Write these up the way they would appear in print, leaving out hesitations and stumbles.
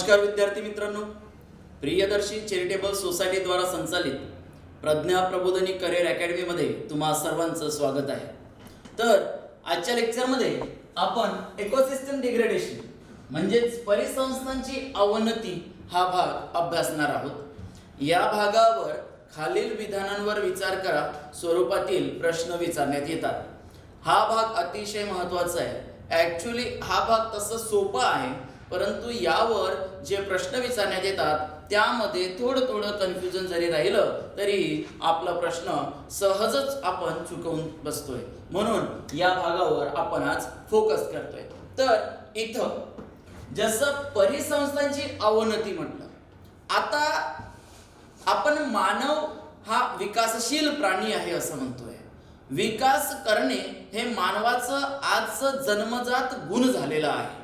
नमस्कार विद्यार्थी मित्रांनो, प्रियदर्शी चॅरिटेबल सोसायटी द्वारा संचालित प्रज्ञा प्रबोधिनी करिअर अकॅडमी मध्ये तुम्हा सर्वांचं स्वागत आहे। तर आजच्या लेक्चर मध्ये आपण इकोसिस्टम डिग्रेडेशन म्हणजेच परिसंस्थांची अवनती हा भाग अभ्यासणार आहोत। या भागावर खालील विधानांवर विचार करा स्वरूपातील प्रश्न विचारण्यात येतात। हा भाग अतिशय महत्त्वाचा आहे। ऍक्च्युअली हा भाग तसं सोपा आहे, परंतु यावर जे प्रश्न विचारण्यात येतात त्यामध्ये थोडं कन्फ्युजन जरी राहिलं तरी आपला प्रश्न सहजच आपण चुकवून बसतोय, म्हणून या भागावर आपण आज फोकस करतोय। तर इथं जसं परिसंस्थांची अवनती म्हटलं, आता आपण मानव हा विकासशील प्राणी आहे असं म्हणतोय। विकास करणे हे मानवाचं आजचं जन्मजात गुण झालेलं आहे।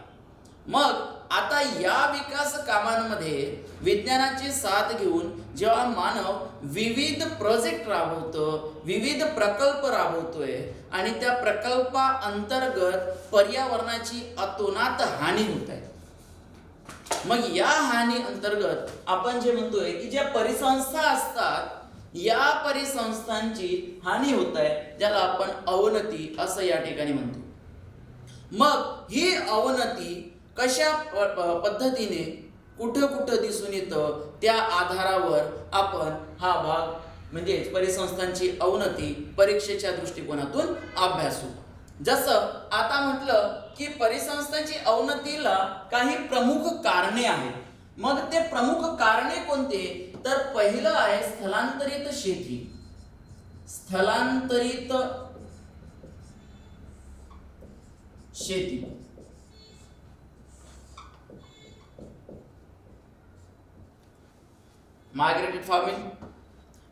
मग आता या विकास कामांमध्ये विज्ञानाची साथ घेऊन जेव्हा मानव विविध प्रोजेक्ट राबवतो, विविध प्रकल्प राबवतोय आणि त्या प्रकल्पाअंतर्गत पर्यावरणाची अतोनात हानी होत आहे। मग या हानी अंतर्गत आपण जे म्हणतोय की ज्या परिसंस्था असतात या परिसंस्थांची हानी होत आहे, ज्याला आपण अवनती असं या ठिकाणी म्हणतो। मग ही अवनती कशा पद्धतीने कुठं दिसून येतं त्या आधारावर आपण हा भाग म्हणजे परिसंस्थांची अवनती परीक्षेच्या दृष्टिकोनातून अभ्यासू। जसं आता म्हटलं की परिसंस्थांची अवनतीला काही प्रमुख कारणे आहेत। मग ते प्रमुख कारणे कोणते? तर पहिलं आहे स्थलांतरित शेती। स्थलांतरित शेती मायग्रेटेड फार्मिंग।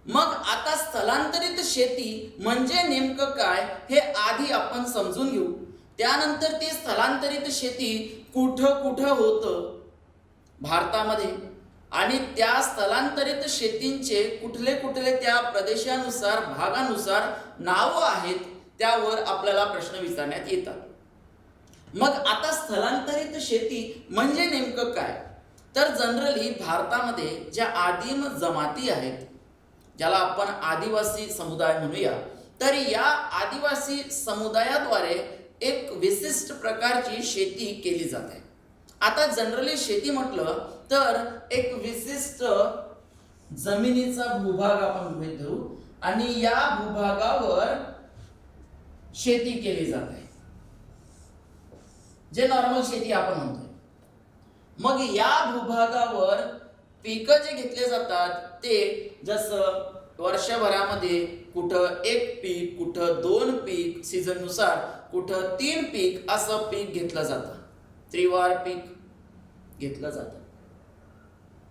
मग आता स्थलांतरित शेती म्हणजे नेमकं काय हे आधी आपण समजून घेऊ, त्यानंतर ती स्थलांतरित शेती कुठं होतं भारतामध्ये आणि त्या स्थलांतरित शेतींचे कुठले त्या प्रदेशानुसार भागानुसार नावं आहेत त्यावर आपल्याला प्रश्न विचारण्यात येतात। मग आता स्थलांतरित शेती म्हणजे नेमकं काय? तर जनरली भारतामध्ये ज्या आदिम जमाती आहेत, ज्याला आपण आदिवासी समुदाय म्हणूया, तर या आदिवासी समुदायाद्वारे एक विशिष्ट प्रकारची शेती केली जाते। आता जनरली शेती म्हटलं तर एक विशिष्ट जमिनीचा भूभाग आपण गृहीत धरू आणि या भूभागावर शेती केली जाते, जे नॉर्मल शेती आपण म्हणतो। मग या भूभागावर पिकं जे घेतले जातात ते जसं वर्षभरामध्ये कुठं एक पीक, कुठं दोन पीक, सीझननुसार कुठं 3 पीक असं पीक घेतलं जातं, त्रिवार पीक घेतलं जातं।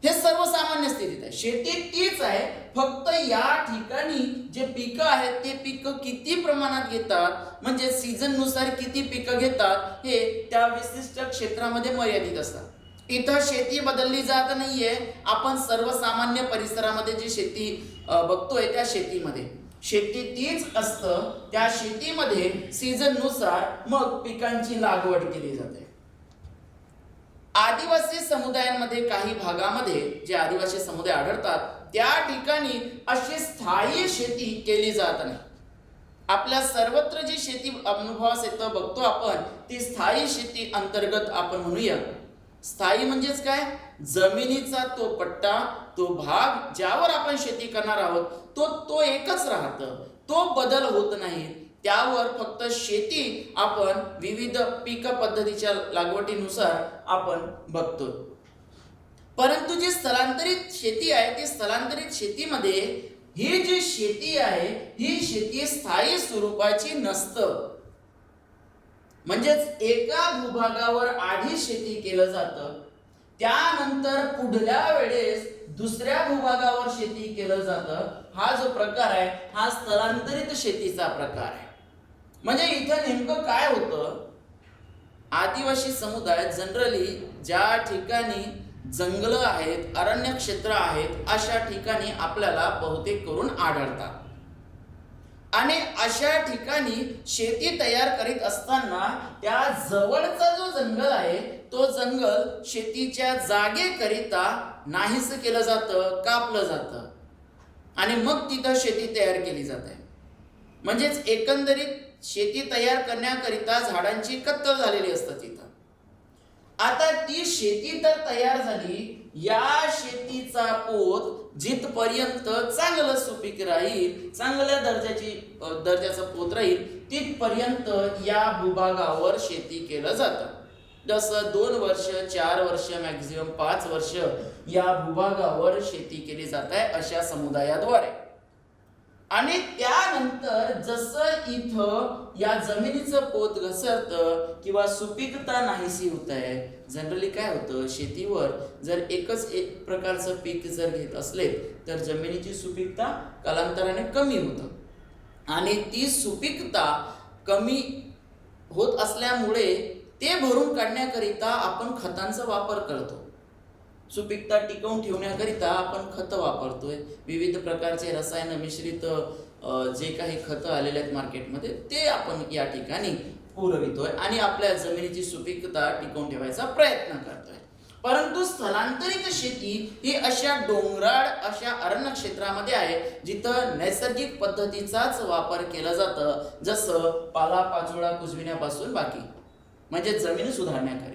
हे सर्वसामान्य स्थितीत आहे। शेती तीच आहे, फक्त या ठिकाणी जे पिकं आहेत ते पिकं किती प्रमाणात घेतात म्हणजे सीझननुसार किती पिकं घेतात हे त्या विशिष्ट क्षेत्रामध्ये मर्यादित असतात। इथं शेती बदलली जात नाहीये। आपण सर्वसामान्य परिसरामध्ये जी शेती बघतोय त्या शेतीमध्ये शेती तीच असतं। त्या शेतीमध्ये सीझननुसार मग पिकांची लागवड केली जाते। आदिवासी समुदायांमध्ये काही भागामध्ये जे आदिवासी समुदाय आढळतात त्या ठिकाणी अशी स्थायी शेती केली जात नाही। आपल्या सर्वत्र जी शेती अनुभवास येतं बघतो आपण, ती स्थायी शेती अंतर्गत आपण म्हणूया। स्थायी म्हणजेच काय? जमिनीचा तो पट्टा, तो भाग ज्यावर आपण शेती करणार आहोत तो एकच राहतं, तो बदल होत नाही। त्यावर फक्त शेती आपण विविध पीक पद्धतीच्या लागवडीनुसार आपण बघतो। परंतु जी स्थलांतरित शेती आहे ती स्थलांतरित शेतीमध्ये ही जी शेती आहे ही शेती स्थायी स्वरूपाची नसतं। म्हणजेच एका भूभागावर आधी शेती केलं जातं, त्यानंतर पुढल्या वेळेस दुसऱ्या भूभागावर शेती केलं जातं। हा जो प्रकार आहे हा स्थलांतरित शेतीचा प्रकार आहे। म्हणजे इथं नेमकं काय होतं, आदिवासी समुदाय जनरली ज्या ठिकाणी जंगलं आहेत, अरण्य क्षेत्र आहेत, अशा ठिकाणी आपल्याला बहुतेक करून आढळतात। आणि अशा ठिकाणी शेती तयार करीत असताना त्या जवळचा जो जंगल आहे तो जंगल शेतीच्या जागेकरिता नाहीस केलं जातं, कापलं जातं आणि मग तिथं शेती तयार केली जाते. म्हणजेच एकंदरीत शेती तयार करण्याकरिता झाडांची कत्तल झालेली असतात तिथं. आता ती शेती तर तयार झाली, या शेतीचा पोत जिथपर्यंत चांगलं सुपीक राहील, चांगल्या दर्जाचा पोत राहील, तिथपर्यंत या भूभागावर शेती केलं जातं. जसं 2 वर्ष, 4 वर्ष, मॅक्झिमम 5 वर्ष या भूभागावर शेती केली जात आहे अशा समुदायाद्वारे. आणि त्यानंतर जसं इथं या जमिनीचं पोत घसरतं किंवा सुपीकता नाहीशी होत आहे, जनरली काय होतं, शेतीवर जर एकच एक प्रकारचं पीक जर घेत असले तर जमिनीची सुपीकता कालांतराने कमी होतं आणि ती सुपीकता कमी होत असल्यामुळे ते भरून काढण्याकरिता आपण खतांचा वापर करतो. सुपीकता टिकवून ठेवण्याकरिता आपण खतं वापरतोय, विविध प्रकारचे रसायन मिश्रित जे काही खतं आलेले आहेत मार्केटमध्ये ते आपण या ठिकाणी पुरवितोय आणि आपल्या जमिनीची सुपीकता टिकवून ठेवायचा प्रयत्न करतोय. परंतु स्थलांतरित शेती ही अशा डोंगराळ अशा अरण्य क्षेत्रामध्ये आहे जिथं नैसर्गिक पद्धतीचाच वापर केला जातं, जसं पालापाचोळा कुजविण्यापासून बाकी, म्हणजे जमीन सुधारण्याकरिता.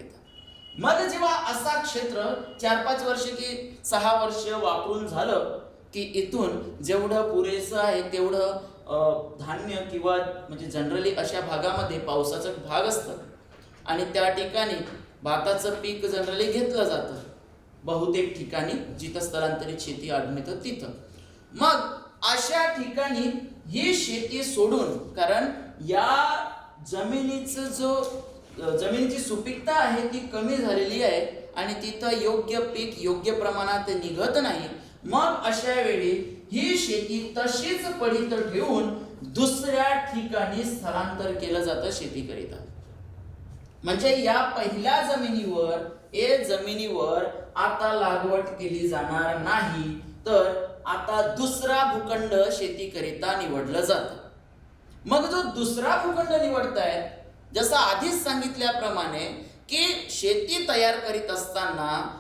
मग जेव्हा असा क्षेत्र 4-5 वर्ष की 6 वर्ष वापरून झालं की इथून जेवढं पुरेसं आहे तेवढं धान्य किंवा म्हणजे जनरली अशा भागामध्ये पावसाचा भाग असतं आणि त्या ठिकाणी भाताचं पीक जनरली घेतलं जातं बहुतेक ठिकाणी जिथं स्थलांतरित शेती आढळते तिथं. मग अशा ठिकाणी ही शेती सोडून, कारण या जमिनीची सुपीकता आहे ती कमी झालेली आहे आणि तिथं योग्य पीक योग्य प्रमाणात निघत नाही, मग अशा वेळी ही शेती तशीच पडीत ठेवून दुसऱ्या ठिकाणी स्थलांतर केलं जातं शेतीकरिता. म्हणजे या पहिल्या जमिनीवर आता लागवड केली जाणार नाही, तर आता दुसरा भूखंड शेतीकरिता निवडलं जातं. मग जो दुसरा भूखंड निवडतायत, जसं आधीच सांगितल्याप्रमाणे की शेती तयार करीत असताना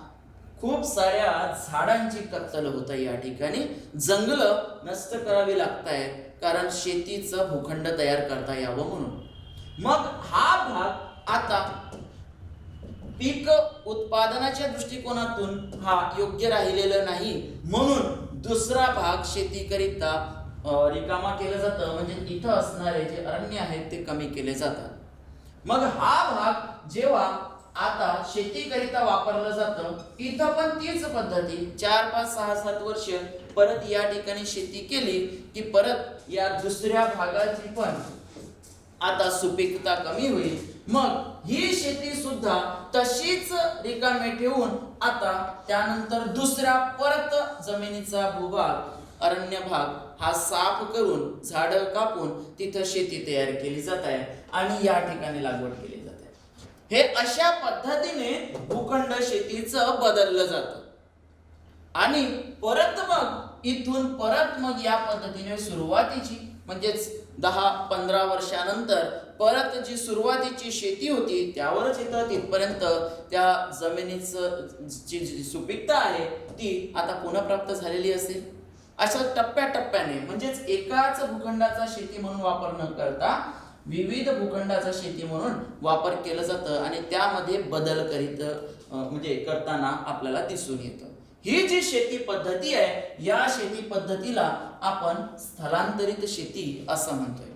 खूप साऱ्या झाडांची कत्तल होत आहे, या ठिकाणी जंगलं नष्ट करावी लागतायत कारण शेतीचं भूखंड तयार करता यावं म्हणून. मग हा भाग आता पीक उत्पादनाच्या दृष्टिकोनातून हा योग्य राहिलेला नाही, म्हणून दुसरा भाग शेतीकरिता रिकामा केलं जातं, म्हणजे इथं असणारे जे अरण्य आहेत ते कमी केले जातात. मग हा भाग जेव्हा आता शेतीकरिता वापरलं जातं, इथं पण तीच पद्धती 4, 5, 6, 7 वर्ष परत या ठिकाणी शेती केली की परत या दुसऱ्या भागाची पण आता सुपीकता कमी होईल. मग ही शेती सुद्धा तशीच रिकामे ठेवून आता त्यानंतर दुसरा परत जमिनीचा भूभाग अरण्य भाग हा साफ करून झाडं कापून तिथं शेती तयार केली जात आहे आणि या ठिकाणी लागवड केली जाते. हे अशा पद्धतीने भूखंड शेतीचं बदललं जातं आणि परत मग इथून परत मग या पद्धतीने सुरुवातीची म्हणजेच 10-15 वर्षानंतर परत जी सुरुवातीची शेती होती त्यावरच येतं, तिथपर्यंत त्या जमिनीचं जी सुपीकता आहे ती आता पुनःप्राप्त झालेली असेल. अशा टप्प्याटप्प्याने म्हणजेच एकाच भूखंडाचा शेती म्हणून वापर न करता विविध भूखंडाचा शेती म्हणून वापर केलं जातं आणि त्यामध्ये बदल म्हणजे करताना आपल्याला दिसून येतं. ही जी शेती पद्धती आहे या शेती पद्धतीला आपण स्थलांतरित शेती असं म्हणतोय.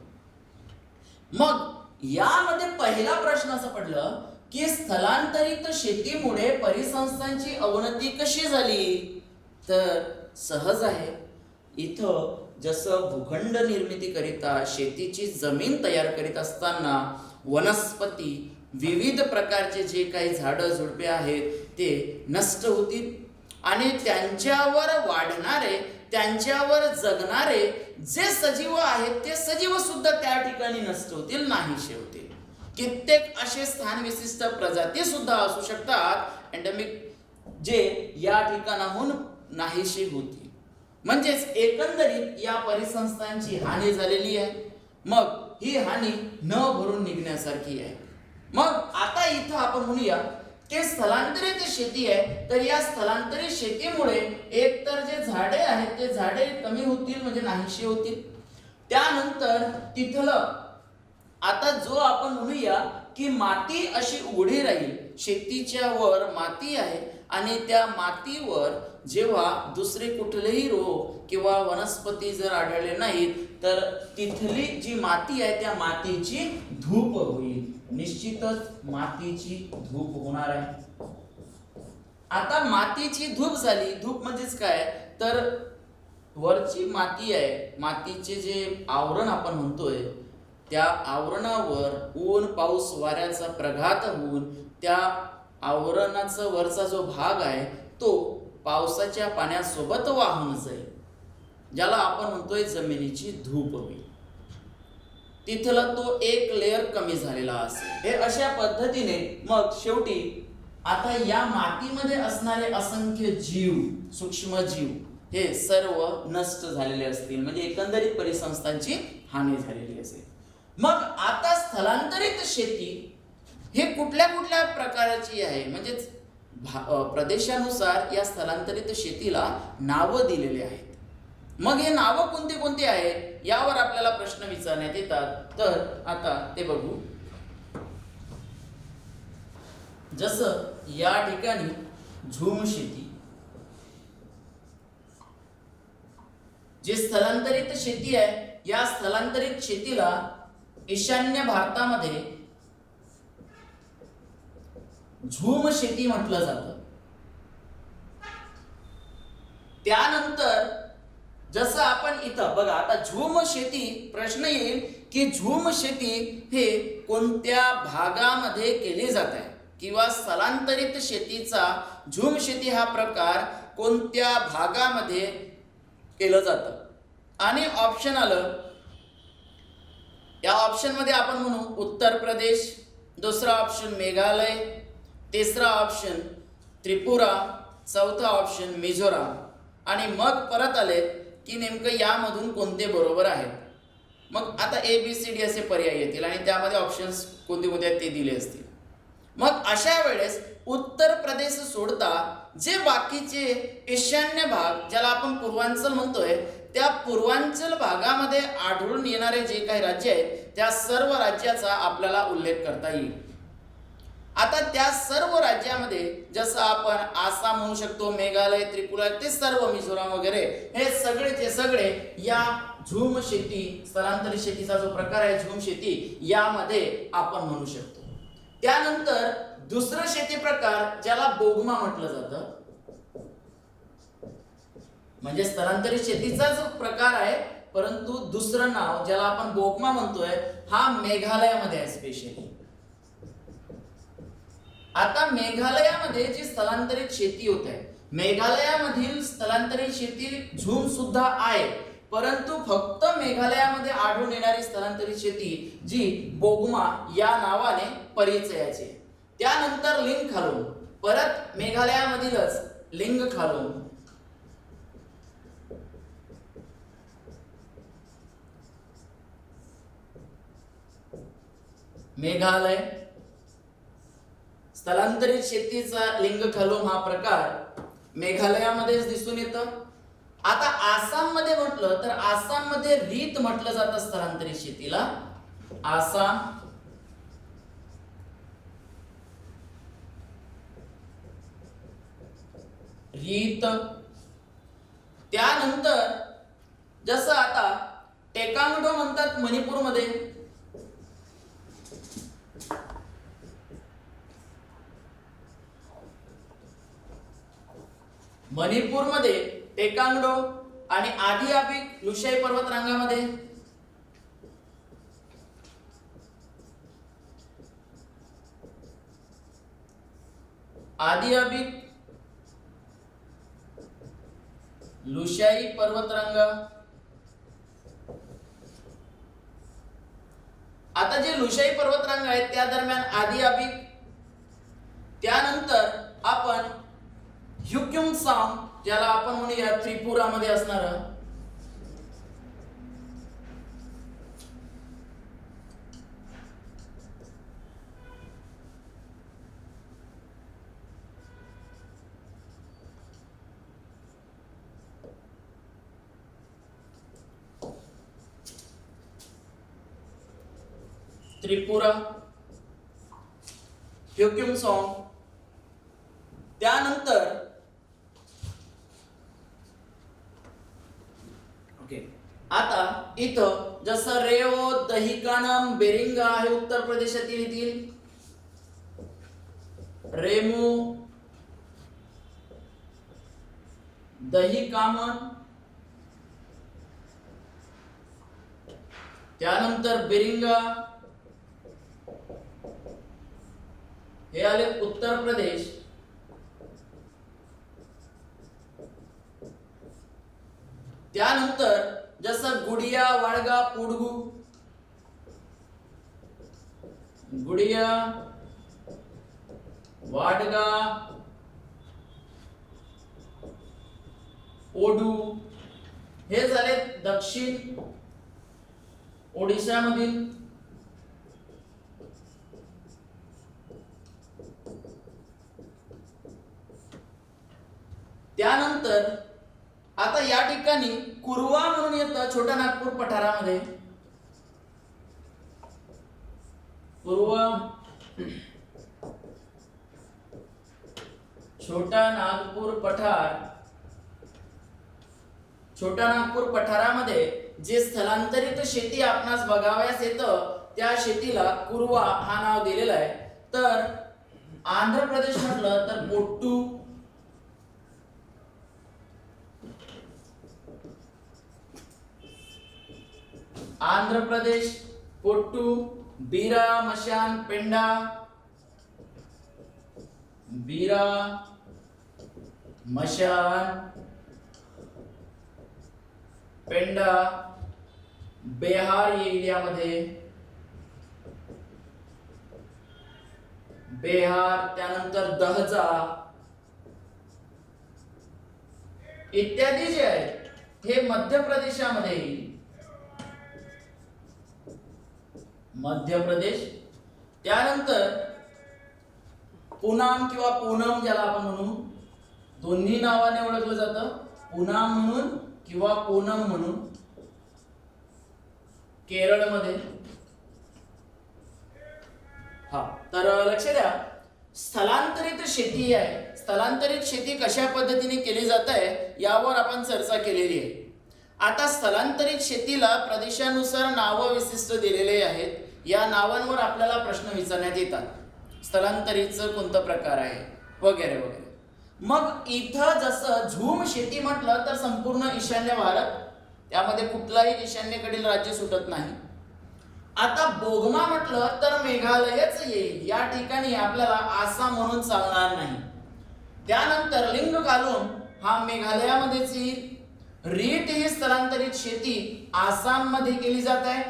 मग यामध्ये पहिला प्रश्न असा पडलं की स्थलांतरित शेतीमुळे परिसंस्थांची अवनती कशी झाली, तर सहज आहे. इथं जसं भूखंड निर्मितीकरिता शेतीची जमीन तयार करीत असताना वनस्पती विविध प्रकारचे जे काही झाडं झुडपे आहेत ते नष्ट होतील आणि त्यांच्यावर वाढणारे त्यांच्यावर जगणारे जे सजीव आहेत ते सजीव सुद्धा त्या ठिकाणी नष्ट होतील, नाहीसे होतील. कित्येक असे स्थान विशिष्ट प्रजाती सुद्धा असू शकतात एंडेमिक, जे या ठिकाणाहून नाहीसे होतील. म्हणजेच एकंदरीत या परिसंस्थांची हानी झालेली आहे. मग ही हानी न भरून निघण्यासारखी आहे. मग आता इथं आपण म्हणूया की स्थलांतरित शेती आहे, तर या स्थलांतरित शेतीमुळे एकतर जे झाडे आहेत ते झाडे कमी होतील म्हणजे नाहीशी होतील. त्यानंतर तिथलं आता जो आपण म्हणूया की माती अशी उघडी राहील, शेतीच्या वर माती आहे आणि त्या मातीवर जेव्हा दुसरे कुठलेही रोग किंवा वनस्पती जर आढळले नाहीत तर तिथली जी माती आहे त्या मातीची धूप होईल. निश्चितच मातीची धूप होणार आहे. आता मातीची धूप झाली. धूप म्हणजेच काय तर वरची माती आहे, मातीचे जे आवरण आपण म्हणतोय त्या आवरणावर ऊन पाऊस वाऱ्याचा प्रघात होऊन त्या आवरणाचा वरचा जो भाग आहे तो पावसाच्या पाण्यासोबत वाहून जाईल, ज्याला आपण म्हणतोय जमिनीची धूप होईल. तिथला तो एक लेअर कमी झालेला असेल. हे अशा पद्धतीने मग शेवटी आता या मातीमध्ये असणारे असंख्य जीव, सूक्ष्म जीव हे सर्व नष्ट झालेले असतील, म्हणजे एकंदरीत परिसंस्थांची हानी झालेली असेल. मग आता स्थलांतरित शेती हे कुठल्या कुठल्या प्रकारची आहे, म्हणजेच प्रदेशानुसार या स्थलांतरित शेतीला नावं दिलेली आहेत. मग हे नावं कोणते कोणते आहेत यावर आपल्याला प्रश्न विचारण्यात येतात. तर आता ते बघू. जसं या ठिकाणी झूम शेती, जे स्थलांतरित शेती आहे या स्थलांतरित शेतीला ईशान्य भारतामध्ये झूम शेती म्हटलं जातं. त्यानंतर जसं आपण इथं बघा, आता झूम शेती प्रश्न येईल की झूम शेती हे कोणत्या भागामध्ये केली जात आहे किंवा स्थलांतरित शेतीचा झूम शेती हा प्रकार कोणत्या भागामध्ये केलं जातं. आणि ऑप्शन आलं, या ऑप्शन मध्ये आपण म्हणू उत्तर प्रदेश, दुसरा ऑप्शन मेघालय, तिसरा ऑप्शन त्रिपुरा, चौथा ऑप्शन मिझोराम. आणि मग परत आले की नेमकं यामधून कोणते बरोबर आहेत. मग आता ABCD असे पर्याय येतील आणि त्यामध्ये ऑप्शन्स कोणते कोणते आहेत ते दिले असतील. मग अशा वेळेस उत्तर प्रदेश सोडता जे बाकीचे ईशान्य भाग, ज्याला आपण पूर्वांचल म्हणतोय, त्या पूर्वांचल भागामध्ये आढळून येणारे जे काही राज्य आहेत त्या सर्व राज्याचा आपल्याला उल्लेख करता येईल. आता त्या सर्व राज्यामध्ये जसं आपण आसाम म्हणू शकतो, मेघालय, त्रिपुरा, ते सर्व मिझोराम वगैरे हे सगळेचे सगळे या झूम शेती, स्थलांतरित शेतीचा जो प्रकार आहे झूम शेती, यामध्ये आपण म्हणू शकतो. त्यानंतर दुसरं शेती प्रकार ज्याला बोगमा म्हटलं जातं, म्हणजे स्थलांतरित शेतीचा जो प्रकार आहे परंतु दुसरं नाव ज्याला आपण बोगमा म्हणतोय हा मेघालयामध्ये आहे स्पेशली. आता मेघालयामध्ये जी स्थलांतरित शेती होत आहे, मेघालयामधील स्थलांतरित शेती झूम सुद्धा आहे, परंतु फक्त मेघालयामध्ये आढळून येणारी स्थलांतरित शेती जी बोगमा या नावाने परिचयाची. त्यानंतर लिंग खालून, परत मेघालयामधीलच लिंग खालून, मेघालय, स्थलांतरित शेतीचा लिंग खालून हा प्रकार मेघालयामध्येच दिसून येतं. आता आसाम मध्ये म्हटलं तर आसाम मध्ये रीत म्हटलं जातं स्थलांतरित शेतीला, आसाम. रीत. त्यानंतर जसं आता टेकांगडो म्हणतात मणिपूरमध्ये, मणिपूरमध्ये टेकांगडो आणि आदिआबिक लुशाई पर्वतरांगामध्ये, आदिआबिक लुशाई पर्वतरांगा. आता जे लुशाई पर्वतरांगा आहेत त्या दरम्यान आदिआबिक, त्यानंतर आपण ह्युक्युम सांग त्याला आपण म्हणूया त्रिपुरामध्ये असणार त्रिपुरा, ह्युक्युमसॉन्ग. त्यानंतर ओके, आता इथं जसं रेओ, दहिकानम, बेरिंगा हे उत्तर प्रदेशातील येतील. रेमो, दहिकामन, त्यानंतर बेरिंगा हे आले उत्तर प्रदेश. त्यानंतर जसं गुडिया, वाडगा, पुडगू, गुडिया, वाडगा, ओडू हे झाले दक्षिण ओडिशा मधील. त्यानंतर आता या ठिकाणी कुरवा म्हणून येतं छोटा नागपूर पठारामध्ये. कुरवा, छोटा नागपूर पठार. छोटा नागपूर पठारामध्ये जे स्थलांतरित शेती आपणास बघावयास येतं त्या शेतीला कुरवा हा नाव दिलेलं आहे. तर आंध्र प्रदेश म्हटलं तर पोट्टू, आंध्र प्रदेश पोट्टू, बीरा, मशान, पेंडा, बीरा, मशान, पेंडा. बिहार येईल यामध्ये, बिहार. त्यानंतर दहजा इत्यादी जे आहेत हे मध्य प्रदेशामध्ये येईल. मध्य प्रदेश. त्यानंतर पुनाम किंवा पूनम ज्याला आपण म्हणू, दोन्ही नावाने ओळखलं जातं, पुनाम म्हणून किंवा पूनम म्हणून, केरळमध्ये. हा, तर लक्ष द्या, स्थलांतरित शेती आहे. स्थलांतरित शेती कशा पद्धतीने केली जात आहे यावर आपण चर्चा केलेली आहे. आता स्थलांतरित शेतीला प्रदेशानुसार नाव विशिष्ट दिलेले आहेत. या नावांवर आपल्याला प्रश्न विचारण्यात येतात. स्थलांतरितचं कोणता प्रकार आहे वगैरे वगैरे. मग इथं जसं झूम शेती म्हटलं तर संपूर्ण ईशान्य भारत, त्यामध्ये कुठलाही ईशान्येकडील राज्य सुटत नाही. आता बोगमा म्हटलं तर मेघालयच येईल. या ठिकाणी आपल्याला आसाम म्हणून चालणार नाही. त्यानंतर लिंग कालून हा मेघालयामध्येच येईल. रीट ही स्थलांतरित शेती आसाम मध्ये केली जात आहे.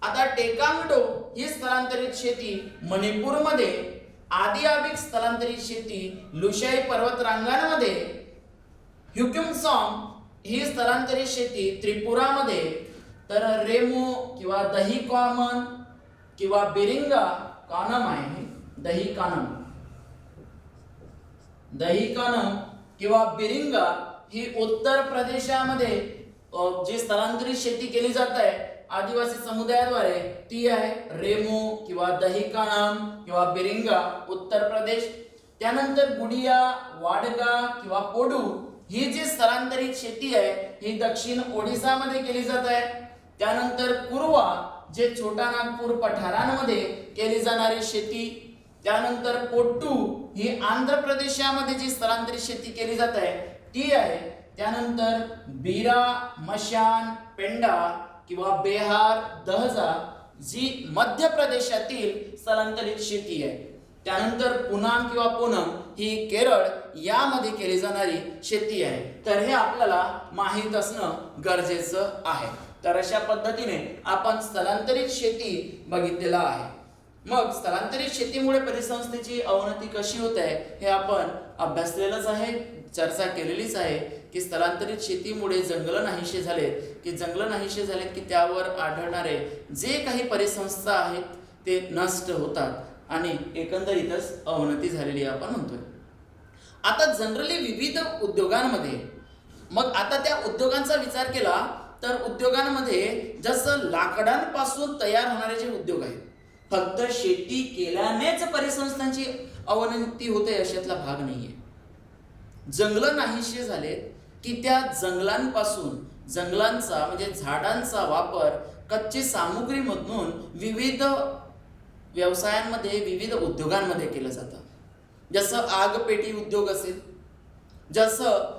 आता टेकांगडो ही स्थलांतरित शेती मणिपूरमध्ये, आदिआबिक स्थलांतरित शेती लुशाई पर्वत रांगांमध्ये, ह्युक्युमसॉन्ग ही स्थलांतरित शेती त्रिपुरामध्ये, तर रेमो किंवा दही कॉमन किंवा बेरिंगा कानम आहे, दही कानम, दही कानम किंवा बेरिंगा ही उत्तर प्रदेशामध्ये जी स्थलांतरित शेती केली जात आहे आदिवासी समुदायाद्वारे ती आहे रेमो किंवा दही कानम किंवा बेरिंगा उत्तर प्रदेश. त्यानंतर गुडिया, वाडगा किंवा पोडू ही जी स्थलांतरित शेती आहे ही दक्षिण ओडिसामध्ये केली जात आहे. त्यानंतर कुरवा जे छोटा नागपूर पठारांमध्ये केली जाणारी शेती. त्यानंतर पोट्टू ही आंध्र प्रदेशामध्ये जी स्थलांतरित शेती केली जात आहे ती आहे. त्यानंतर बीरा, मशान, पेंडा किंवा बिहार, दहजा जी मध्य प्रदेशातील स्थलांतरित शेती आहे. त्यानंतर पुनाम किंवा पूनम ही केरळ यामध्ये केली जाणारी शेती आहे. तर हे आपल्याला माहीत असणं गरजेचं आहे. तर अशा पद्धतीने आपण स्थलांतरित शेती बघितलेला आहे. मग स्थलांतरित शेतीमुळे परिसंस्थेची अवनती कशी होत आहे हे आपण अभ्यासलेलंच आहे, चर्चा केलेलीच आहे की स्थलांतरित शेतीमुळे जंगलं नाहीसे झालेत की त्यावर आढळणारे जे काही परिसंस्था आहेत ते नष्ट होतात आणि एकंदरीतच अवनती झालेली आपण म्हणतोय. आता जनरली विविध उद्योगांमध्ये, मग आता त्या उद्योगांचा विचार केला तर उद्योगांमध्ये जसं लाकडांपासून तयार होणारे जे उद्योग आहेत, फक्त शेती केल्यानेच परिसंस्थांची अवनती होते अशातला भाग नाहीये. जंगलं नाहीसे झालेत की त्या जंगलांचा म्हणजे झाडांचा वापर कच्ची सामुग्रीमधून विविध व्यवसायांमध्ये, विविध उद्योगांमध्ये केलं जातं. जसं आगपेटी उद्योग असेल, जसं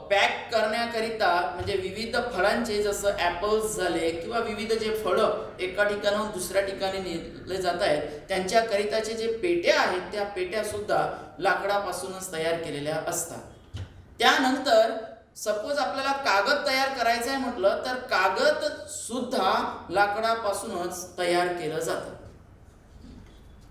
पॅक करण्याकरिता म्हणजे विविध फळांचे, जसं ॲपल्स झाले किंवा विविध जे फळं एका ठिकाणाहून दुसऱ्या ठिकाणी नेले जात आहेत त्यांच्याकरिताचे जे पेट्या आहेत त्या पेट्यासुद्धा लाकडापासूनच तयार केलेल्या असतात. त्यानंतर सपोज आपल्याला कागद तयार करायचं आहे म्हटलं तर कागद सुद्धा लाकडापासूनच तयार केलं जातं.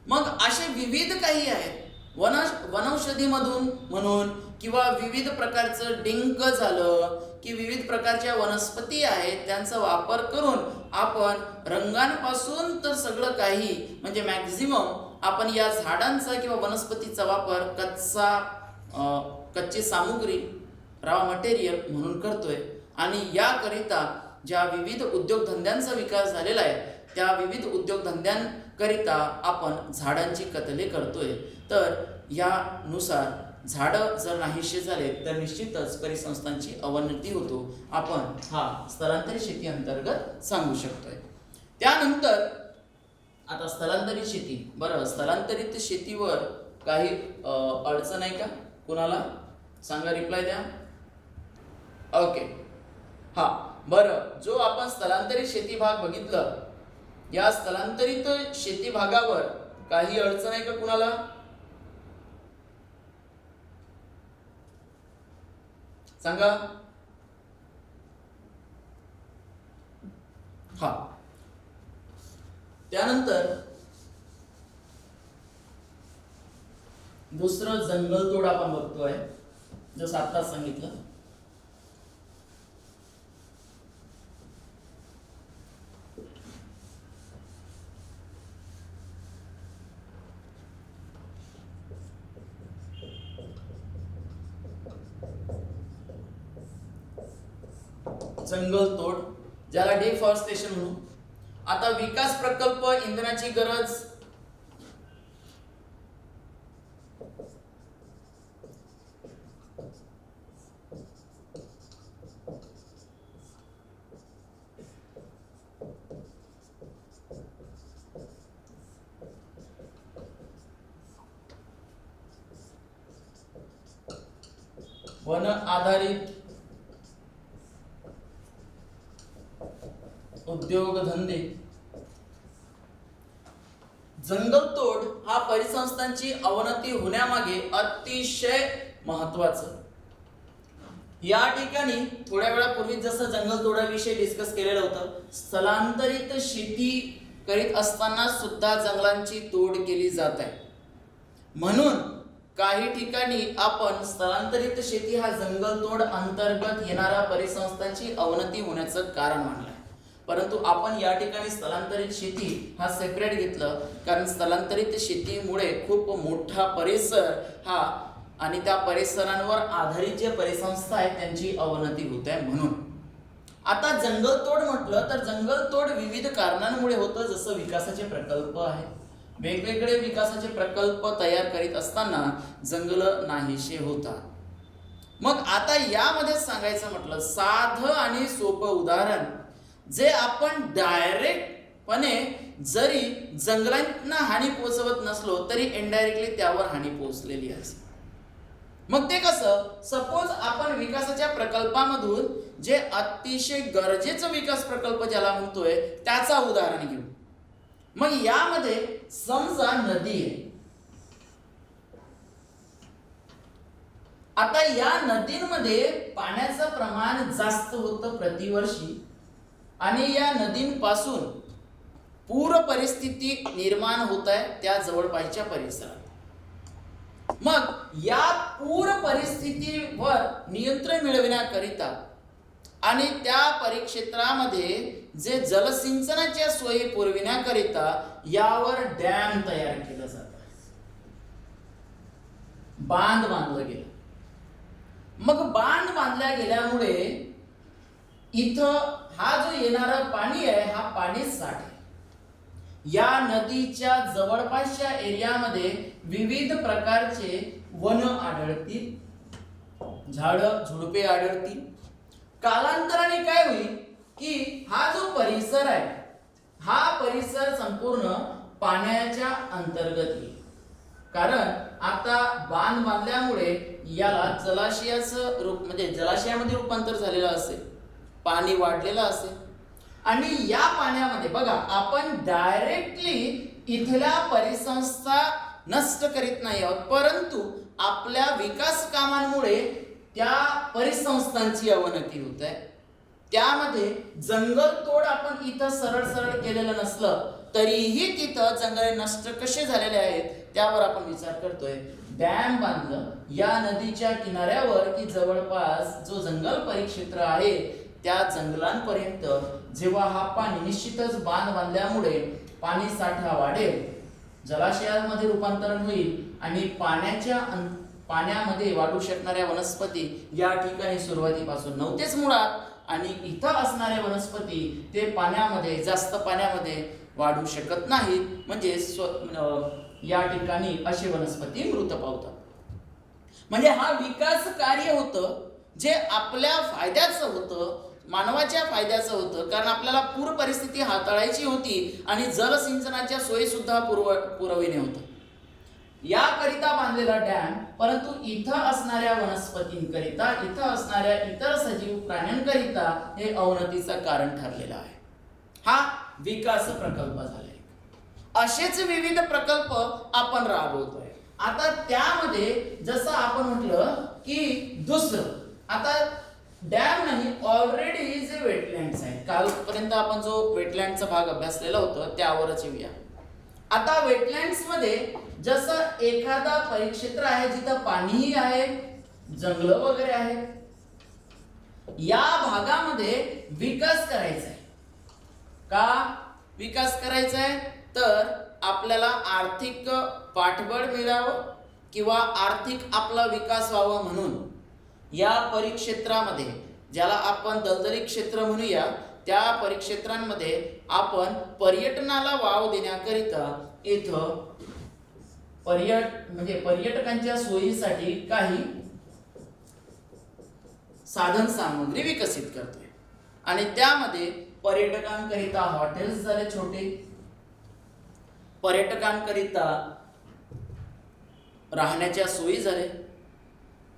मग असे विविध काही आहेत. वनौषधीमधून म्हणून किंवा विविध प्रकारचं डिंक झालं की विविध प्रकारच्या वनस्पती आहेत त्यांचा वापर करून आपण रंगांपासून तर सगळं काही म्हणजे मॅक्झिमम आपण या झाडांचा किंवा वनस्पतीचा वापर कच्ची सामुग्री, रॉ मटेरियल म्हणून करतोय. आणि याकरिता ज्या विविध उद्योगधंद्यांचा विकास झालेला आहे त्या विविध उद्योगधंद्यांकरिता आपण झाडांची कत्तले करतोय. तर यानुसार झाडं जर नाहीसे झाले तर निश्चितच परिसंस्थांची अवनती होतो. आपण हा स्थलांतरित शेती अंतर्गत सांगू शकतोय. त्यानंतर आता स्थलांतरित शेती, बरं, स्थलांतरित शेतीवर काही अडचण आहे का कुणाला? सांगा, रिप्लाय द्या. ओके, हा, बरं, जो आपण स्थलांतरित शेती भाग बघितलं, या स्थलांतरित शेती भागावर काही अडचण आहे का कुणाला? सांगा. हा, त्यानंतर दुसरं जंगलतोड आपण बघतोय, जसं आत्ताच सांगितलं. जंगलतोड, ज्याला डिफॉरेस्टेशन म्हणू. आता विकास प्रकल्प, इंधनाची गरज, वन आधारित उद्योगधंदे. जंगलतोड हा परिसंस्थांची अवनती होण्यामागे अतिशय महत्वाचं. या ठिकाणी थोड्या वेळापूर्वी जसं जंगलतोडाविषयी डिस्कस केलेलं होतं, स्थलांतरित शेती करीत असताना सुद्धा जंगलांची तोड केली जात आहे. म्हणून काही ठिकाणी आपण स्थलांतरित शेती हा जंगलतोड अंतर्गत येणाऱ्या परिसंस्थांची अवनती होण्याचं कारण मानलं. परंतु आपण या ठिकाणी स्थलांतरित शेती हा सेपरेट घेतलं, कारण स्थलांतरित शेतीमुळे खूप मोठा परिसर हा आणि त्या परिसरांवर आधारित जे परिसंस्था आहेत त्यांची अवनती होत आहे. म्हणून आता जंगलतोड म्हटलं तर जंगलतोड विविध कारणांमुळे होतं. जसं विकासाचे प्रकल्प आहेत, वेगवेगळे विकासाचे प्रकल्प तयार करीत असताना जंगल नाहीसे होतात. मग आता यामध्ये सांगायचं म्हटलं साधं आणि सोपं उदाहरण, जे आपण डायरेक्टपणे जरी जंगलांना हानी पोहोचवत नसलो तरी इनडायरेक्टली त्यावर हानी पोहोचलेली असते. मग ते कसं? सपोज आपण विकासाच्या प्रकल्पामधून जे अतिशय गरजेचं विकास प्रकल्प ज्याला म्हणतोय त्याचा उदाहरण घेऊ. मग यामध्ये समजा नदी आहे. आता या नदींमध्ये पाण्याचं प्रमाण जास्त होतं प्रतिवर्षी आणि या नदींपासून पूर परिस्थिती निर्माण होत आहे त्या जवळपासच्या परिसरात. मग या पूर परिस्थितीवर नियंत्रण मिळविण्याकरिता आणि त्या परिक्षेत्रामध्ये जे जलसिंचनाच्या सोयी पुरविण्याकरिता यावर डॅम तयार केलं जातं, बांध बांधलं गेलं. मग बांध बांधल्या गेल्यामुळे इथं हा जो येणारा पाणी आहे हा पाणी साठे या नदीच्या जवळपासच्या एरियामध्ये विविध प्रकारचे वन आढळतील, झाडं झुडपे आढळतील. कालांतराने काय होईल की हा जो परिसर आहे हा परिसर संपूर्ण पाण्याच्या अंतर्गत येईल. कारण आता बांध बांधल्यामुळे याला जलाशयाचं रूप म्हणजे जलाशयामध्ये रूपांतर झालेलं असेल, पाणी वाढलेलं असेल आणि या पाण्यामध्ये बघा आपण डायरेक्टली इथल्या परिसंस्था नष्ट करीत नाही आहोत, परंतु आपल्या विकास कामांमुळे त्या परिसंस्थांची अवनती होत आहे. त्यामध्ये जंगल तोड आपण इथं सरळ सरळ केलेलं नसलं तरीही तिथं जंगले नष्ट कसे झालेले आहेत त्यावर आपण विचार करतोय. डॅम बांधलं या नदीच्या किनाऱ्यावर की जवळपास जो जंगल परिक्षेत्र आहे त्या जंगलांपर्यंत जेव्हा हा पाणी निश्चितच बांध बांधल्यामुळे पाणी साठा वाढेल, जलाशयामध्ये रूपांतरण होईल आणि पाण्यामध्ये वाढू शकणाऱ्या वनस्पती या ठिकाणी सुरुवातीपासून नव्हतेच मुळात आणि इथं असणाऱ्या वनस्पती ते पाण्यामध्ये जास्त पाण्यामध्ये वाढू शकत नाहीत, म्हणजे या ठिकाणी अशी वनस्पती मृत पावतात. म्हणजे हा विकास कार्य होतं जे आपल्या फायद्याचं होतं, मानवाच्या फायद्याचं होतं, कारण आपल्याला पूर परिस्थिती हाताळायची होती आणि जलसिंचनाच्या सोयी सुद्धा पुरविणे होतं. याकरिता बांधलेला डॅम, परंतु इथं असणाऱ्या वनस्पतींकरिता, इथं असणाऱ्या इतर सजीव प्राण्यांकरिता हे अवनतीचं कारण ठरलेलं आहे. हा विकास प्रकल्प झाले. असेच विविध प्रकल्प आपण राबवतोय. आता त्यामध्ये जसं आपण म्हटलं की दुसरं आता डॅम नाही, ऑलरेडी जे वेटलँड्स आहेत, कालपर्यंत आपण जो वेटलँडचा भाग अभ्यासलेला होता त्यावरच येऊया. आता वेटलँड्स मध्ये जसं एखादा परिक्षेत्र आहे जिथं पाणीही आहे, जंगलं वगैरे आहेत, या भागामध्ये विकास करायचा आहे. का विकास करायचा आहे तर आपल्याला आर्थिक पाठबळ मिळावं किंवा आर्थिक आपला विकास व्हावा म्हणून या परिक्षेत्रामध्ये, ज्याला आपण दलदली क्षेत्र म्हणूया, त्या परिक्षेत्रांमध्ये आपण पर्यटनाला वाव देण्याकरिता इथं पर्यटकांच्या सोयीसाठी काही साधन सामग्री विकसित करतोय आणि त्यामध्ये पर्यटकांकरिता हॉटेल्स झाले छोटे, पर्यटकांकरिता राहण्याच्या सोयी झाले,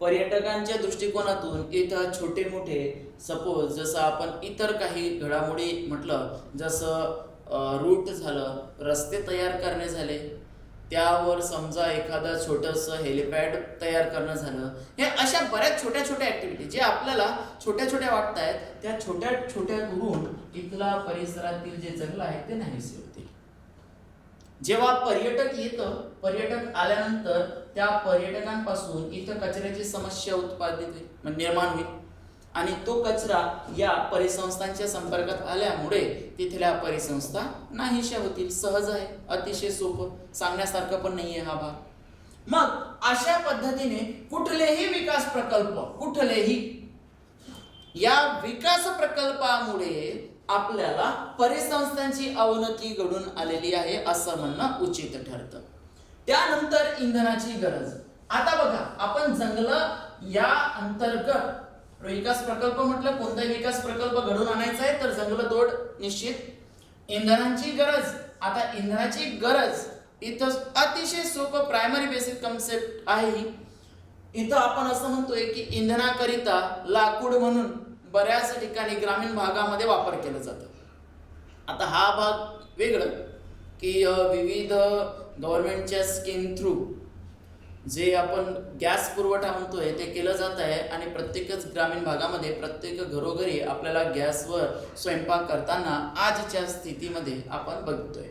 पर्यटकांच्या दृष्टिकोनातून इथं छोटे मोठे सपोज जसं आपण इतर काही घडामोडी म्हटलं, जसं रूट झालं, रस्ते तयार करणे झाले, त्यावर समजा एखादं छोटंसं हेलिपॅड तयार करणं झालं, हे अशा बऱ्याच छोट्या छोट्या ॲक्टिव्हिटी जे आपल्याला छोट्या छोट्या वाटत आहेत त्या छोट्या छोट्या करून इथला परिसरातील जे जंगल आहेत ते नाहीसे होतील. जेव्हा पर्यटक येतं, पर्यटक आल्यानंतर त्या पर्यटकांपासून इथं कचऱ्याची समस्या निर्माण होईल आणि तो कचरा या परिसंस्थांच्या संपर्कात आल्यामुळे तिथल्या परिसंस्था नाहीशा होतील. सहज आहे, अतिशय सोपं, सांगण्यासारखं पण नाहीये हा भाग. मग अशा पद्धतीने कुठलेही विकास प्रकल्प, कुठलेही या विकास प्रकल्पामुळे आपल्याला परिसंस्थांची अवनती घडून आलेली आहे असं म्हणणं उचित ठरतं. त्यानंतर इंधनाची गरज. आता बघा, आपण जंगलं या अंतर्गत विकास प्रकल्प म्हटलं, कोणताही विकास प्रकल्प घडून आणायचा आहे तर जंगलतोड निश्चित. इंधनाची गरज. आता इंधनाची गरज इथं अतिशय सोपं प्रायमरी बेसिक कन्सेप्ट आहे ही. इथं आपण असं म्हणतोय की इंधनाकरिता लाकूड म्हणून बऱ्याच ठिकाणी ग्रामीण भागामध्ये वापर केला जातो. आता हा भाग वेगळं की विविध गव्हर्नमेंटच्या स्कीम थ्रू जे आपण गॅस पुरवठा म्हणतोय ते केलं जात आहे आणि प्रत्येकच ग्रामीण भागामध्ये प्रत्येक घरोघरी आपल्याला गॅसवर स्वयंपाक करताना आजच्या स्थितीमध्ये आपण बघतोय.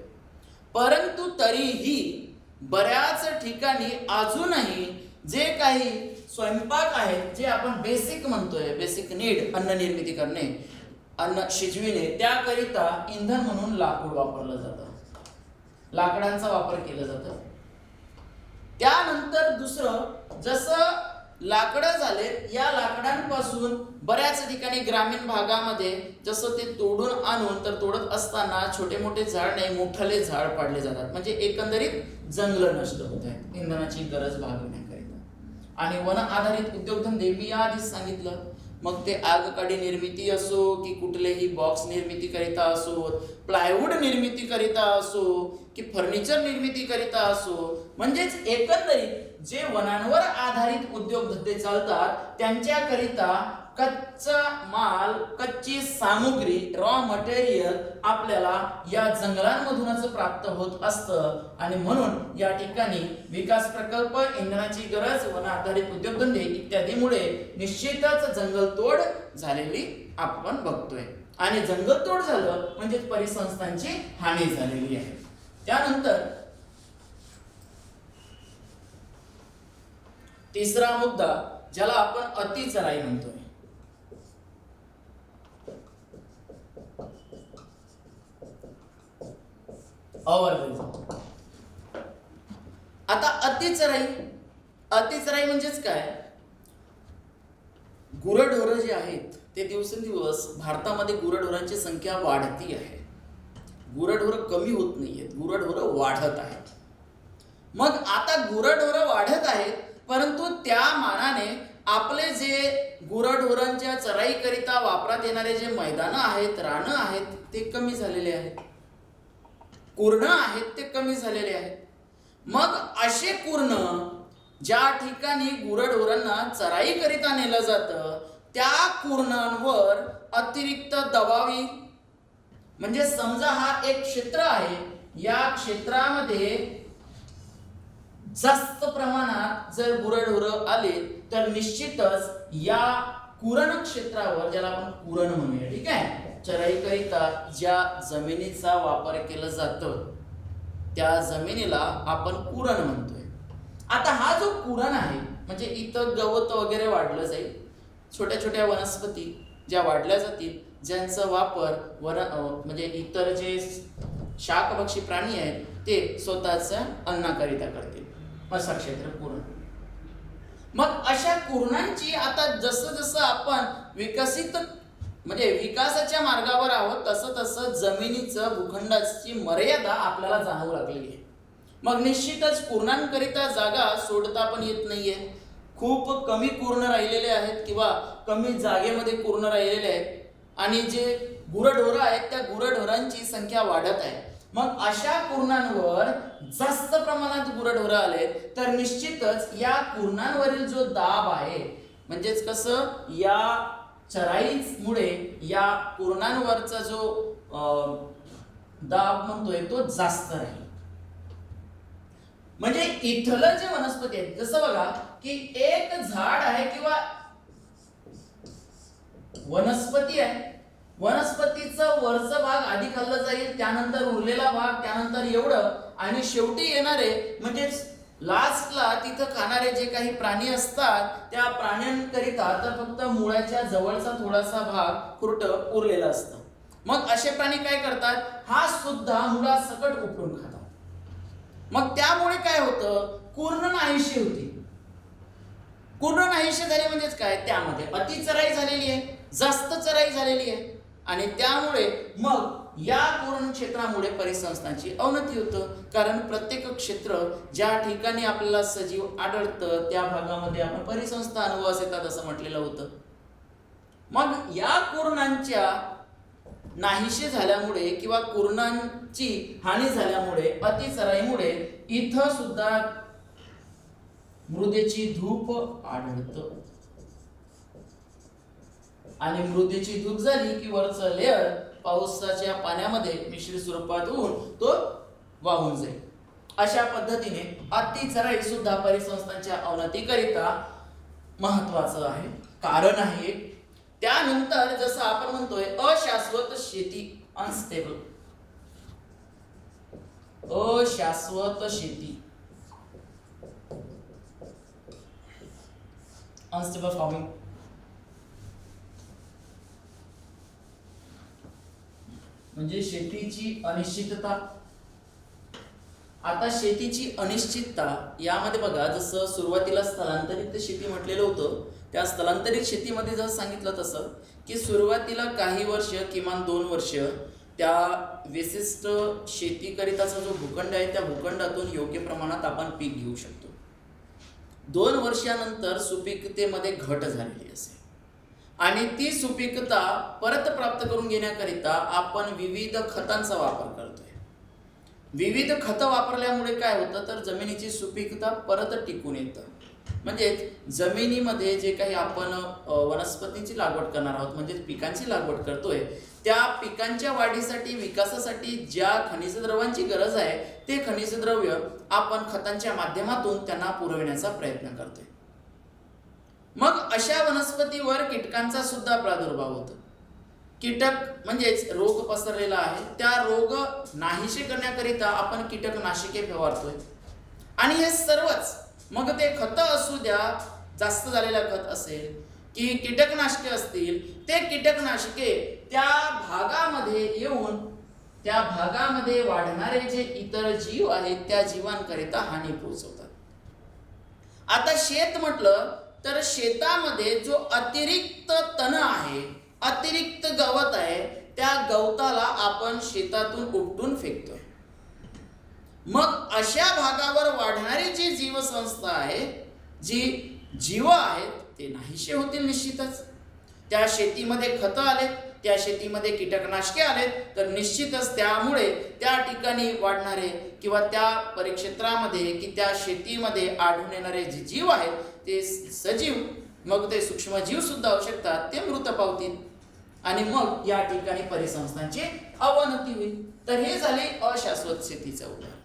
परंतु तरीही बऱ्याच ठिकाणी अजूनही जे काही स्वयंपाक आहेत, जे आपण बेसिक म्हणतोय, बेसिक नीड, अन्न निर्मिती करणे, अन्न शिजविणे, त्याकरिता इंधन म्हणून लाकूड वापरलं जातं, लाकडांचा वापर केला जातो. त्यानंतर दुसरं, जसं लाकडं झाले, या लाकडांपासून बऱ्याच ठिकाणी ग्रामीण भागामध्ये जसं ते तोडून आणून, तर तोडत असताना छोटे मोठे झाड नाही, मोठाले झाड पाडले जातात, म्हणजे एकंदरीत जंगलं नष्ट होत आहेत इंधनाची गरज भागवण्याकरिता. आणि वन आधारित उद्योगधंदे मी आधीच सांगितलं, मग ते आगकाडी निर्मिती असो की कुठलेही बॉक्स निर्मिती करिता असो, प्लायवूड निर्मिती करिता असो की फर्निचर निर्मिती करिता असो, म्हणजेच एकंदरीत जे वनांवर आधारित उद्योगधंदे चालतात त्यांच्याकरिता कच्चा माल, कच्ची सामुग्री, रॉ मटेरियल आपल्याला या जंगलांमधूनच प्राप्त होत असतं. आणि म्हणून या ठिकाणी विकास प्रकल्प, इंधनाची गरज, वन आधारित उद्योगधंदे इत्यादीमुळे निश्चितच जंगलतोड झालेली आपण बघतोय. आणि जंगलतोड झालं म्हणजे परिसंस्थांची हानी झालेली आहे. त्यानंतर तिसरा मुद्दा, ज्याला आपण अतिचराई म्हणतोय. आता अतिचराई म्हणजेच काय? गुरढोरं जे आहेत ते दिवसेंदिवस भारतामध्ये गुरढोरांची संख्या वाढती आहे. गुरढोरं कमी होत नाहीयेत, गुरढोरं वाढत आहेत. मग आता गुरढोरं वाढत आहेत, परंतु त्या मानाने आपले जे गुरढोरांच्या चराईकरिता वापरात येणारे जे मैदानं आहेत, रानं आहेत, ते कमी झालेले आहेत, कुरणं आहेत ते कमी झालेले आहेत. मग असे कुरणं ज्या ठिकाणी गुरढोरांना चराईकरिता नेलं जातं, त्या कुरणांवर अतिरिक्त दबाव येईल. म्हणजे समजा हा एक क्षेत्र आहे, या क्षेत्रामध्ये जास्त प्रमाणात जर गुरढोरं आले तर निश्चितच या कुरण क्षेत्रावर, ज्याला आपण कुरण म्हणूया, ठीक आहे, चराईकरिता ज्या जमिनीचा वापर केला जातो त्या जमिनीला आपण कुरण म्हणतोय. आता हा जो कुरण आहे, म्हणजे इथं गवत वगैरे वाढलं जाईल, छोट्या छोट्या वनस्पती ज्या वाढल्या जातील, ज्यांचा वापर म्हणजे इतर जे शाकभक्षी प्राणी आहेत ते स्वतःच्या अन्नाकरिता करतील, असं क्षेत्र कुरण. मग अशा कुरणांची आता जसं जसं आपण विकसित म्हणजे विकासाच्या मार्गावर आहोत, तसं तसं जमिनीचं, भूखंडाची मर्यादा आपल्याला जाणवू लागलेली आहे. मग निश्चितच कुरणांकरिता जागा सोडता पण येत नाहीये. खूप कमी कुर्ण राहिलेले आहेत किंवा कमी जागेमध्ये कुर्ण राहिलेले आहेत, आणि जे गुरढोरं आहेत त्या गुरढोरांची संख्या वाढत आहे. मग अशा कुरणांवर जास्त प्रमाणात गुरढोरं आले तर निश्चितच या कुरणांवरील जो दाब आहे, म्हणजेच कसं, या चराईमुळे या कुरणांवरचा जो दाब म्हणतोय तो जास्त राहील. म्हणजे इथलं जे वनस्पती आहेत, जसं बघा की एक झाड आहे किंवा वनस्पती आहे, वनस्पतीचं वरचा भाग आधी खाल्ला जाईल, त्यानंतर उरलेला भाग, त्यानंतर एवढं, आणि शेवटी येणारे म्हणजेच लास्टला तिथं खाणारे जे काही प्राणी असतात त्या प्राण्यांकरिता तर फक्त मुळाच्या जवळचा थोडासा भाग खुरट उरलेला असतं. मग असे प्राणी काय करतात, हा सुद्धा मुळासकट उपटून खातात. मग त्यामुळे काय होतं, कुर्ण नाहीशी होती. कुर्ण नाहीशी झाले म्हणजेच काय, त्यामध्ये अतिचराई झालेली आहे, जास्त चराई झालेली आहे, आणि त्यामुळे मग या कुरण क्षेत्रामुळे परिसंस्थांची अवनती होतं. कारण प्रत्येक क्षेत्र ज्या ठिकाणी आपल्याला सजीव आढळतं त्या भागामध्ये आपण परिसंस्था अनुभवास येतात असं म्हटलेलं होतं. मग या कुरणांच्या नाहीशे झाल्यामुळे किंवा कुरणांची हानी झाल्यामुळे, अतिचराईमुळे इथं सुद्धा मृदेची धूप आढळतं. आणि मृदेची धूप झाली की वरचं लेअर पावसाच्या पाण्यामध्ये मिश्रित स्वरूपात होऊन तो वाहून जाईल. अशा पद्धतीने अतिचराई सुद्धा परिसंस्थांच्या अवनतीकरिता महत्वाचं आहे, कारण आहे. त्यानंतर जसं आपण म्हणतोय अशाश्वत शेती, अनस्टेबल, अशाश्वत शेती, अनस्टेबल फार्मिंग. म्हणजे शेतीची अनिश्चितता. आता शेतीची अनिश्चितता यामध्ये बघा, जसं सुरुवातीला स्थलांतरित शेती म्हटलेलं होतं, त्या स्थलांतरित शेतीमध्ये जसं सांगितलं तसं की सुरुवातीला काही वर्ष, किमान 2 वर्ष त्या विशिष्ट शेतीकरिताचा जो भूखंड आहे त्या भूखंडातून योग्य प्रमाणात आपण पीक घेऊ शकतो. 2 वर्षानंतर सुपीकतेमध्ये घट झालेली असेल आणि ती सुपीकता परत प्राप्त करून घेण्याकरिता आपण विविध खतांचा वापर करतोय. विविध खतं वापरल्यामुळे काय होतं तर जमिनीची सुपीकता परत टिकून येतं. म्हणजे जमिनीमध्ये जे काही आपण वनस्पतींची लागवड करणार आहोत, म्हणजे पिकांची लागवड करतोय, त्या पिकांच्या वाढीसाठी, विकासासाठी ज्या खनिज द्रव्यांची गरज आहे ते खनिज द्रव्य आपण खतांच्या माध्यमातून त्यांना पुरविण्याचा प्रयत्न करतोय. मग अशा वनस्पतीवर कीटकांचा सुद्धा प्रादुर्भाव होतो. कीटक म्हणजेच रोग पसरलेला आहे, त्या रोग नाहीसे करण्याकरिता आपण कीटकनाशके फवारतोय. आणि हे सर्वच, मग ते खतं असू द्या, जास्त झालेलं खत असेल की कीटकनाशके असतील, ते कीटकनाशके त्या भागामध्ये येऊन त्या भागामध्ये वाढणारे जे इतर जीव आहेत त्या जीवांकरिता हानी पोहोचवतात. आता शेत म्हटलं तर शेतामध्ये जो अतिरिक्त तण आहे, अतिरिक्त गवत आहे, त्या गवताला आपण शेतातून उपटून फेकतोय. मग अशा भागावर वाढणारी जी जीवसंस्था आहे, जी जीव आहेत, ते नाहीसे होतील निश्चितच. त्या शेतीमध्ये खतं आलेत, त्या शेतीमध्ये कीटकनाशके आलेत, तर निश्चितच त्यामुळे त्या ठिकाणी वाढणारे किंवा त्या परिक्षेत्रामध्ये की त्या शेतीमध्ये आढळून येणारे जे जीव आहेत ते सजीव, मग ते सूक्ष्मजीव सुद्धा होऊ शकतात, ते मृत पावतील आणि मग या ठिकाणी परिसंस्थांची अवनती होईल. तर हे झाले अशाश्वत शेतीचं उदाहरण.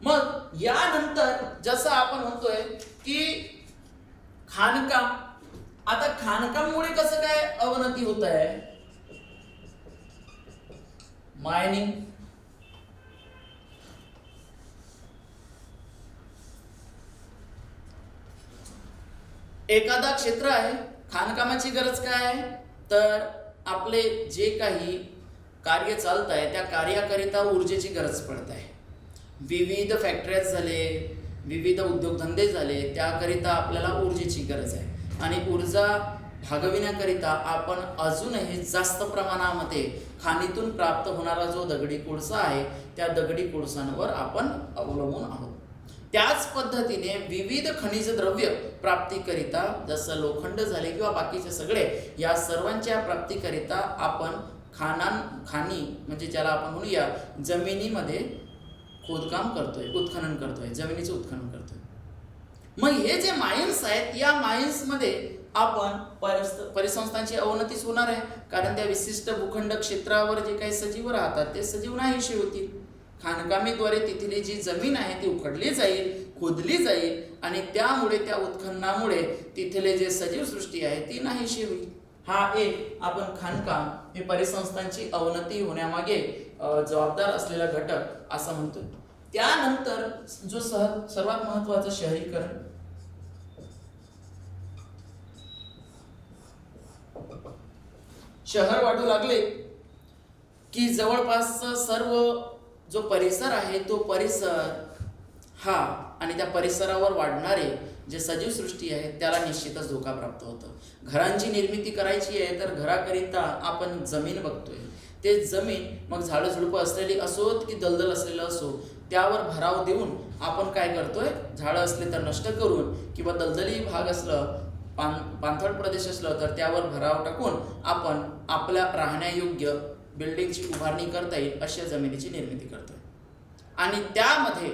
मग यानंतर जसं आपण म्हणतोय की खाणकाम. आता खाणकाममुळे कसं काय अवनती होत आहे? मायनिंग, एखादा क्षेत्र आहे, खाणकामाची गरज काय आहे तर आपले जे काही कार्य चालत आहे त्या कार्याकरिता ऊर्जेची गरज पडत आहे. विविध फॅक्टरीज झाले, विविध उद्योगधंदे झाले, त्याकरिता आपल्याला ऊर्जेची गरज आहे. आणि ऊर्जा भागविण्याकरिता आपण अजूनही जास्त प्रमाणामध्ये खाणीतून प्राप्त होणारा जो दगडी कोळसा आहे त्या दगडी कोळसांवर आपण अवलंबून आहोत. त्याच पद्धतीने विविध खनिज द्रव्य प्राप्तीकरिता, जसं लोखंड झाले किंवा बाकीचे सगळे, या सर्वांच्या प्राप्तीकरिता आपण खाणी म्हणजे ज्याला आपण म्हणूया जमिनीमध्ये खोदकाम करतोय, उत्खनन करतोय, जमिनीचं उत्खनन करतोय. मग हे जे माइन्स आहेत, या माइन्समध्ये आपण परिसंस्थांची अवनतीच होणार आहे, कारण त्या विशिष्ट भूखंड क्षेत्रावर जे काही सजीव राहतात ते सजीव नाहीसे होतील. खाणकामीद्वारे तिथली जी जमीन आहे ती उखडली जाईल, खोदली जाईल आणि त्यामुळे त्या उत्खननामुळे तिथले जे सजीव सृष्टी आहे ती नाहीशी होईल. हा एक आपण खाणकाम हे परिसंस्थांची अवनती होण्यामागे जबाबदार असलेला घटक असं म्हणतो. त्यानंतर जो सर्वात महत्वाचं शहरीकरण. शहर वाढू लागले की जवळपासचा सर्व जो परिसर आहे तो परिसर हा आणि त्या परिसरावर वाढणारे जे सजीव सृष्टी आहे त्याला निश्चितच धोका प्राप्त होतो. घरांची निर्मिती करायची आहे तर घराकरिता आपण जमीन बघतोय. ते जमीन मग झाडं झुडपं असलेली असोत की दलदल असलेलं असो, त्यावर भराव देऊन आपण काय करतोय, झाडं असले तर नष्ट करून किंवा दलदली भाग असलं, पाणथळ प्रदेश असलं तर त्यावर भराव टाकून आपण आपल्या राहण्यायोग्य बिल्डिंगची उभारणी करता येईल अशा जमिनीची निर्मिती करतोय आणि त्यामध्ये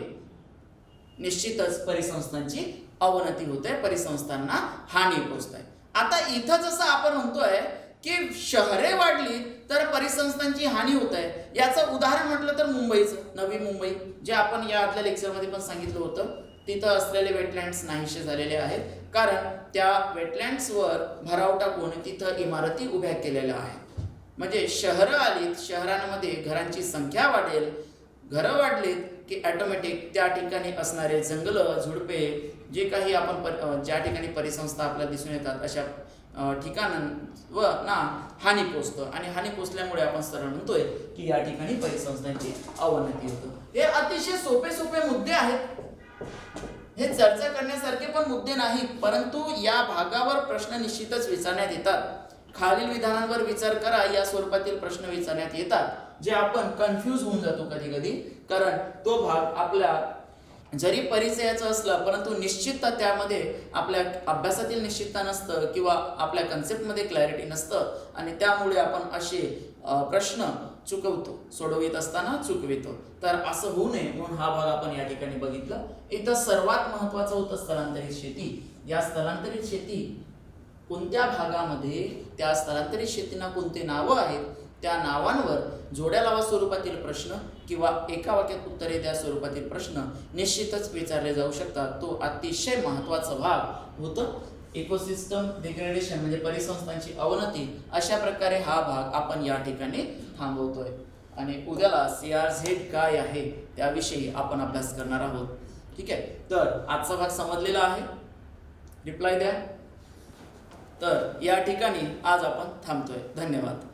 निश्चितच परिसंस्थांची अवनती होते, परिसंस्थांना हानी पोहोचते. आता इथं जसं आपण म्हणतोय की शहरे वाढली तर परिसंस्थांची हानी होत आहे. याचं उदाहरण म्हटलं तर मुंबईचं, नवी मुंबई, जे आपण या आतल्या लेक्चरमध्ये पण सांगितलं होतं. तिथं असलेले वेटलँड्स नाहीसे झालेले आहेत, कारण त्या वेटलँड्सवर भराव टाकून तिथं इमारती उभ्या केलेल्या आहेत. म्हणजे शहरं आलीत, शहरांमध्ये घरांची संख्या वाढेल, घरं वाढलीत की ऑटोमॅटिक त्या ठिकाणी असणारे जंगलं, झुडपे, जे काही आपण ज्या ठिकाणी परिसंस्था आपल्याला दिसून येतात अशा ठिकाणांवर ना हानी पोचतं. आणि हानी पोचल्यामुळे आपण सरळ म्हणतोय की या ठिकाणी परिसंस्थांची अवनती होतं. हे अतिशय सोपे सोपे मुद्दे आहेत, हे चर्चा करण्यासारखे पण मुद्दे नाहीत, परंतु या भागावर प्रश्न निश्चितच विचारण्यात येतात. खालील विधानांवर विचार करा या स्वरूपातील प्रश्न विचारण्यात येतात, जे आपण कन्फ्यूज होऊन जातो कधी कधी, कारण तो भाग आपल्या जरी परिचयाचं असलं परंतु निश्चितता त्यामध्ये आपल्या अभ्यासातील निश्चितता नसतं किंवा आपल्या कन्सेप्टमध्ये क्लॅरिटी नसतं, आणि त्यामुळे आपण असे प्रश्न चुकवतो, सोडवित असताना चुकवितो. तर असं होऊ नये म्हणून हा भाग आपण या ठिकाणी बघितला. इथं सर्वात महत्त्वाचं होतं स्थलांतरित शेती. या स्थलांतरित शेती कोणत्या भागामध्ये, त्या स्थलांतरित शेतींना कोणते नावं आहेत, त्या नावांवर जोड्या लावा स्वरूपातील प्रश्न किंवा एका वाक्यात उत्तरे द्या स्वरूपातील प्रश्न निश्चितच विचारले जाऊ शकतात. तो अतिशय महत्त्वाचा भाग होतं. इकोसिस्टम डिग्रेडेशन म्हणजे परिसंस्थांची अवनती, अशा प्रकारे हा भाग आपण या ठिकाणी थांबवतोय. आणि उद्याला CRZ काय आहे त्याविषयी आपण अभ्यास करणार आहोत. ठीक आहे, तर आजचा भाग समजलेला आहे, रिप्लाय द्या. तर या ठिकाणी आज आपण थांबतोय. धन्यवाद.